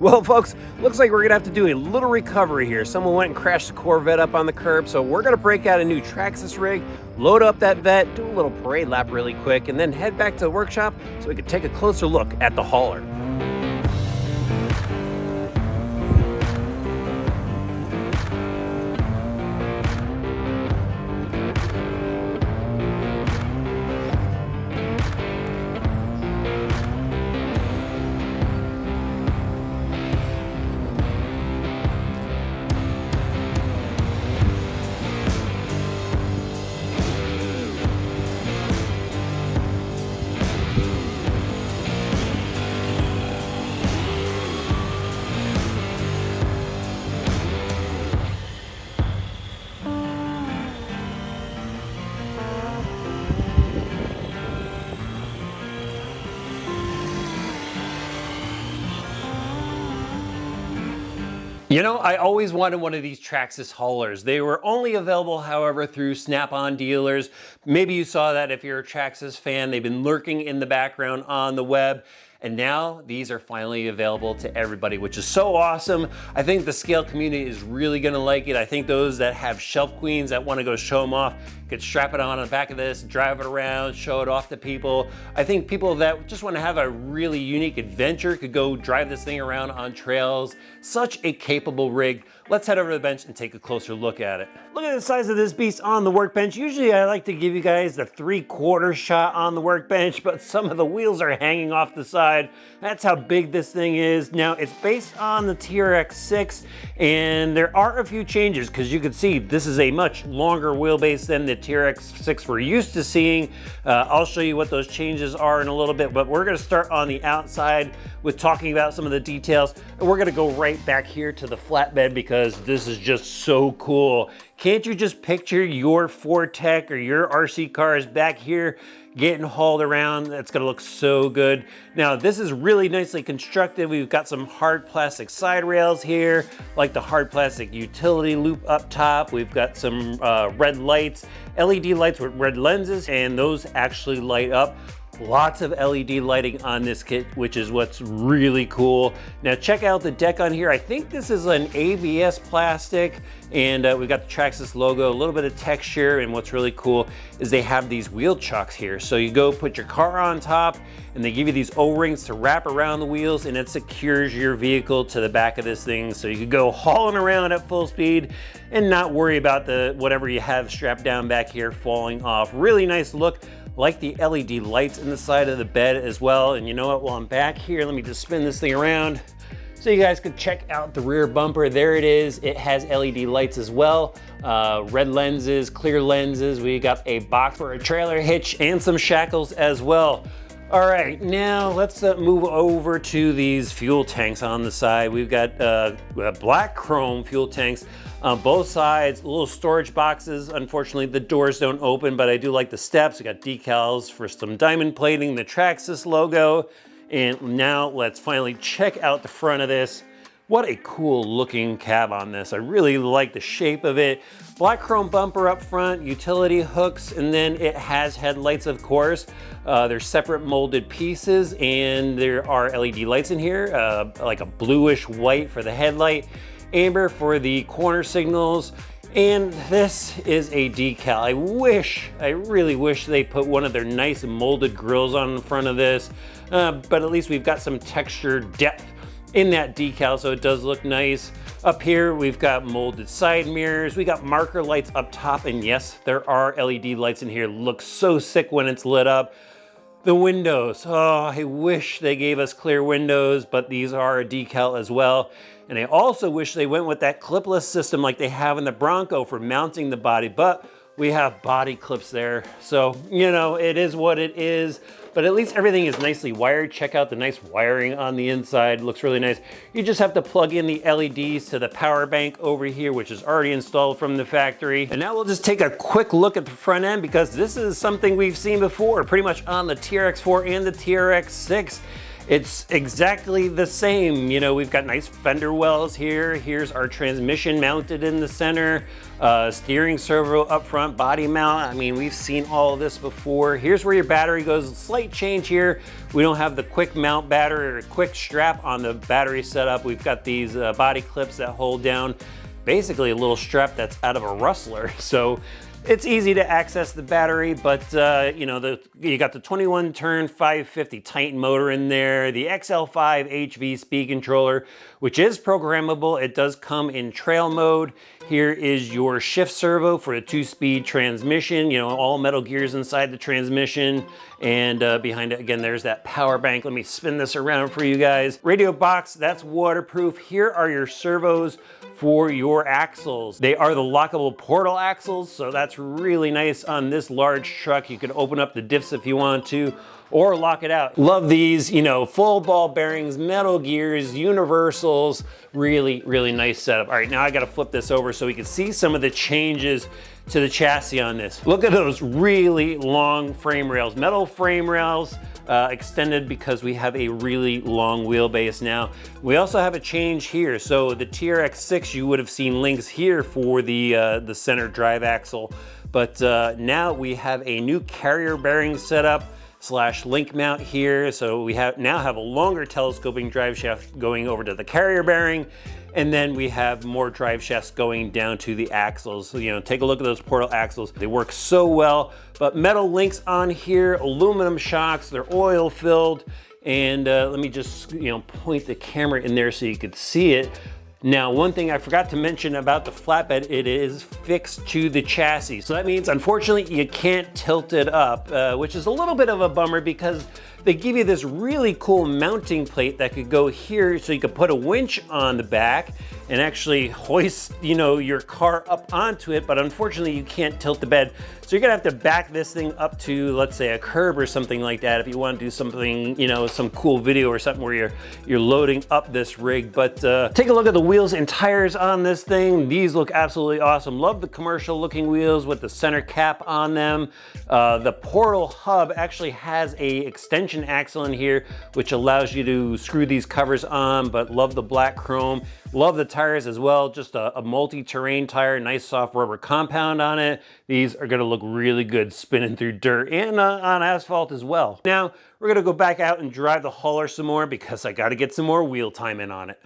Well, folks, looks like we're gonna have to do a little recovery here. Someone went and crashed the Corvette up on the curb, so we're gonna break out a new Traxxas rig, load up that vet, do a little parade lap really quick, and then head back to the workshop so we can take a closer look at the hauler. You know, I always wanted one of these Traxxas haulers. They were only available, however, through Snap-on dealers. Maybe you saw that if you're a Traxxas fan. They've been lurking in the background on the web. And now these are finally available to everybody, which is so awesome. I think the scale community is really gonna like it. I think those that have shelf queens that wanna go show them off could strap it on the back of this, drive it around, show it off to people. I think people that just wanna have a really unique adventure could go drive this thing around on trails. Such a capable rig. Let's head over to the bench and take a closer look at it. Look at the size of this beast on the workbench. Usually I like to give you guys the 3/4 shot on the workbench, but some of the wheels are hanging off the side. That's how big this thing is. Now it's based on the TRX-6, and there are a few changes because you can see this is a much longer wheelbase than the TRX-6 we're used to seeing. I'll show you what those changes are in a little bit, but we're gonna start on the outside with talking about some of the details. And we're gonna go right back here to the flatbed because this is just so cool. Can't you just picture your Ford Tech or your RC cars back here getting hauled around? That's gonna look so good. Now, this is really nicely constructed. We've got some hard plastic side rails here, like the hard plastic utility loop up top. We've got some red lights, LED lights with red lenses, and those actually light up. Lots of LED lighting on this kit, which is what's really cool. Now check out the deck on here. I think this is an ABS plastic, and we've got the Traxxas logo, a little bit of texture, and what's really cool is they have these wheel chocks here. So you go put your car on top, and they give you these O-rings to wrap around the wheels, and it secures your vehicle to the back of this thing. So you could go hauling around at full speed and not worry about the whatever you have strapped down back here falling off. Really nice look. Like the LED lights in the side of the bed as well. And you know what, while I'm back here, let me just spin this thing around so you guys could check out the rear bumper. There it is. It has LED lights as well. Red lenses, clear lenses. We got a box for a trailer hitch and some shackles as well. All right, now let's move over to these fuel tanks on the side. We've got black chrome fuel tanks on both sides, little storage boxes. Unfortunately, the doors don't open, but I do like the steps. We got decals for some diamond plating, the Traxxas logo. And now let's finally check out the front of this. What a cool looking cab on this. I really like the shape of it. Black chrome bumper up front, utility hooks, and then it has headlights, of course. They're separate molded pieces, and there are LED lights in here, like a bluish white for the headlight, amber for the corner signals, and this is a decal. I really wish they put one of their nice molded grills on the front of this, but at least we've got some texture depth in that decal, so it does look nice. Up here, we've got molded side mirrors. We got marker lights up top, and yes, there are LED lights in here. Looks so sick when it's lit up. The windows, oh, I wish they gave us clear windows, but these are a decal as well. And I also wish they went with that clipless system like they have in the Bronco for mounting the body, but we have body clips there. So, you know, it is what it is, but at least everything is nicely wired. Check out the nice wiring on the inside. Looks really nice. You just have to plug in the LEDs to the power bank over here, which is already installed from the factory. And now we'll just take a quick look at the front end because this is something we've seen before, pretty much on the TRX-4 and the TRX-6. It's exactly the same. You know, we've got nice fender wells here. Here's our transmission mounted in the center, steering servo up front, body mount. I mean, we've seen all of this before. Here's where your battery goes. Slight change here. We don't have the quick mount battery or quick strap on the battery setup. We've got these body clips that hold down basically a little strap that's out of a rustler. So it's easy to access the battery, but you know, you got the 21 turn 550 Titan motor in there, the XL5 HV speed controller, which is programmable. It does come in trail mode. Here is your shift servo for a 2-speed transmission, you know, all metal gears inside the transmission. And behind it, again, there's that power bank. Let me spin this around for you guys. Radio box, that's waterproof. Here are your servos for your axles. They are the lockable portal axles, so that's really nice on this large truck. You can open up the diffs if you want to, or lock it out. Love these, you know, full ball bearings, metal gears, universals, really, really nice setup. All right, now I gotta flip this over so we can see some of the changes to the chassis on this. Look at those really long frame rails, metal frame rails, extended because we have a really long wheelbase now. We also have a change here. So the TRX-6, you would have seen links here for the center drive axle, but now we have a new carrier bearing setup / link mount here. So we now have a longer telescoping drive shaft going over to the carrier bearing. And then we have more drive shafts going down to the axles. So, you know, take a look at those portal axles. They work so well, but metal links on here, aluminum shocks, they're oil filled. And let me just, you know, point the camera in there so you could see it. Now, one thing I forgot to mention about the flatbed, it is fixed to the chassis. So that means, unfortunately, you can't tilt it up, which is a little bit of a bummer because they give you this really cool mounting plate that could go here so you could put a winch on the back and actually hoist, you know, your car up onto it, but unfortunately you can't tilt the bed. So you're gonna have to back this thing up to, let's say, a curb or something like that if you want to do something, you know, some cool video or something where you're loading up this rig. But take a look at the wheels and tires on this thing. These look absolutely awesome. Love the commercial looking wheels with the center cap on them. The portal hub actually has a extension axle in here, which allows you to screw these covers on, but love the black chrome. Love the tires as well, just a multi-terrain tire, nice soft rubber compound on it. These are gonna look really good spinning through dirt and on asphalt as well. Now, we're gonna go back out and drive the hauler some more because I gotta get some more wheel time in on it.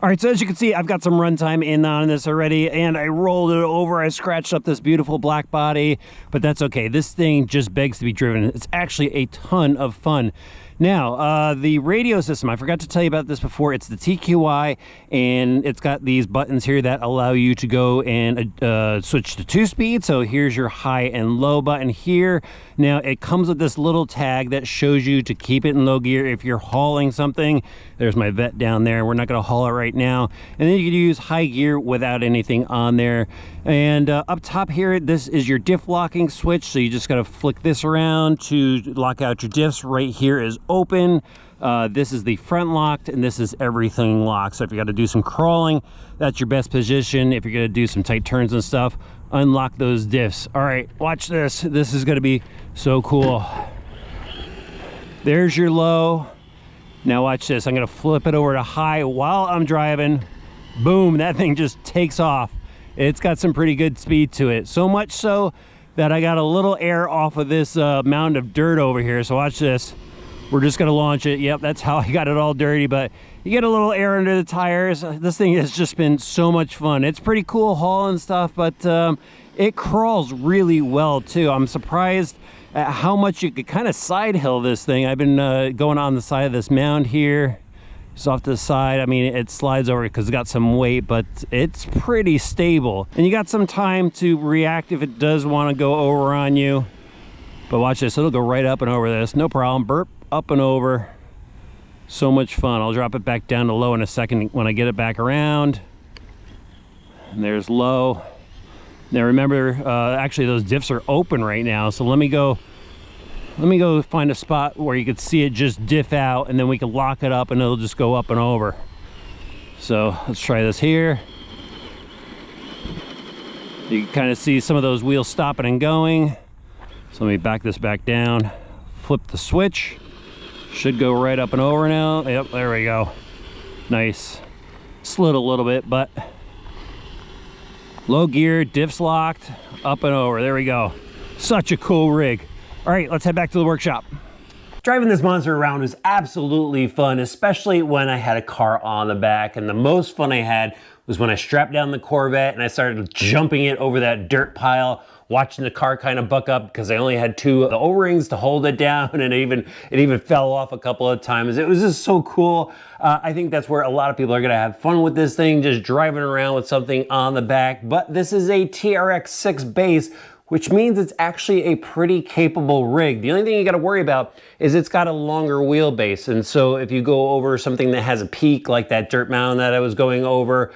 All right, so as you can see, I've got some runtime in on this already, and I rolled it over. I scratched up this beautiful black body, but that's okay. This thing just begs to be driven. It's actually a ton of fun. Now, the radio system, I forgot to tell you about this before. It's the TQI, and it's got these buttons here that allow you to go and switch to 2-speed. So here's your high and low button here. Now, it comes with this little tag that shows you to keep it in low gear if you're hauling something. There's my vet down there. We're not going to haul it right now. And then you can use high gear without anything on there. And up top here, this is your diff locking switch. So you just got to flick this around to lock out your diffs. Right here is open. This is the front locked, and this is everything locked. So if you got to do some crawling, that's your best position. If you're going to do some tight turns and stuff, unlock those diffs. All right, watch this. This is going to be so cool. There's your low. Now watch this. I'm going to flip it over to high while I'm driving. Boom, that thing just takes off. It's got some pretty good speed to it. So much so that I got a little air off of this mound of dirt over here. So watch this. We're just going to launch it. Yep, that's how I got it all dirty, but you get a little air under the tires. This thing has just been so much fun. It's pretty cool hauling stuff, but it crawls really well too. I'm surprised at how much you could kind of side hill this thing. I've been going on the side of this mound here. Just off to the side. I mean, it slides over because it's got some weight, but it's pretty stable. And you got some time to react if it does want to go over on you. But watch this. It'll go right up and over this. No problem. Burp. Up and over. So much fun. I'll drop it back down to low in a second when I get it back around. And there's low. Now remember, actually those diffs are open right now, so let me go find a spot where you could see it just diff out, and then we can lock it up and it'll just go up and over. So let's try this here. You can kind of see some of those wheels stopping and going. So let me back this back down, flip the switch. Should go right up and over now. Yep, there we go. Nice. Slid a little bit, but low gear, diffs locked, up and over. There we go. Such a cool rig. All right, let's head back to the workshop. Driving this monster around was absolutely fun, especially when I had a car on the back. And the most fun I had was when I strapped down the Corvette and I started jumping it over that dirt pile, watching the car kind of buck up because I only had two of the O-rings to hold it down, and it even fell off a couple of times. It was just so cool. I think that's where a lot of people are gonna have fun with this thing, just driving around with something on the back. But this is a TRX-6 base, which means it's actually a pretty capable rig. The only thing you gotta worry about is it's got a longer wheelbase. And so if you go over something that has a peak, like that dirt mound that I was going over,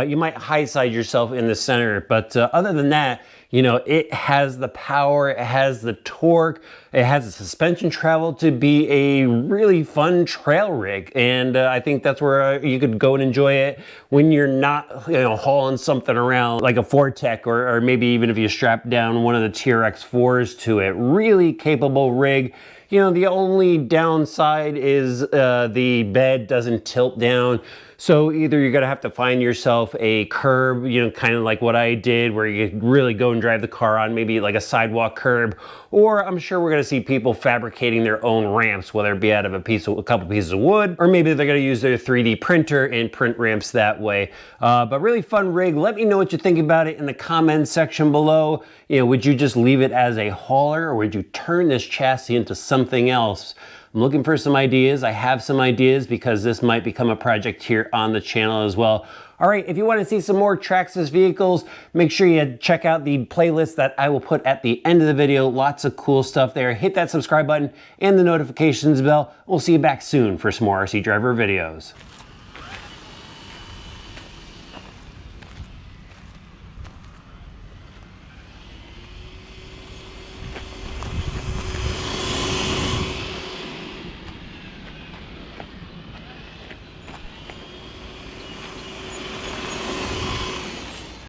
you might high side yourself in the center. But other than that, you know, it has the power, it has the torque, it has the suspension travel to be a really fun trail rig. And I think that's where you could go and enjoy it when you're not, you know, hauling something around like a Fortec, or maybe even if you strap down one of the TRX-4s to it. Really capable rig. You know, the only downside is the bed doesn't tilt down. So either you're gonna have to find yourself a curb, you know, kind of like what I did, where you really go and drive the car on maybe like a sidewalk curb, or I'm sure we're gonna see people fabricating their own ramps, whether it be out of a couple pieces of wood, or maybe they're gonna use their 3D printer and print ramps that way. But really fun rig. Let me know what you think about it in the comments section below. You know, would you just leave it as a hauler, or would you turn this chassis into something else? I'm looking for some ideas. I have some ideas because this might become a project here on the channel as well. All right, if you want to see some more Traxxas vehicles, make sure you check out the playlist that I will put at the end of the video. Lots of cool stuff there. Hit that subscribe button and the notifications bell. We'll see you back soon for some more RC Driver videos.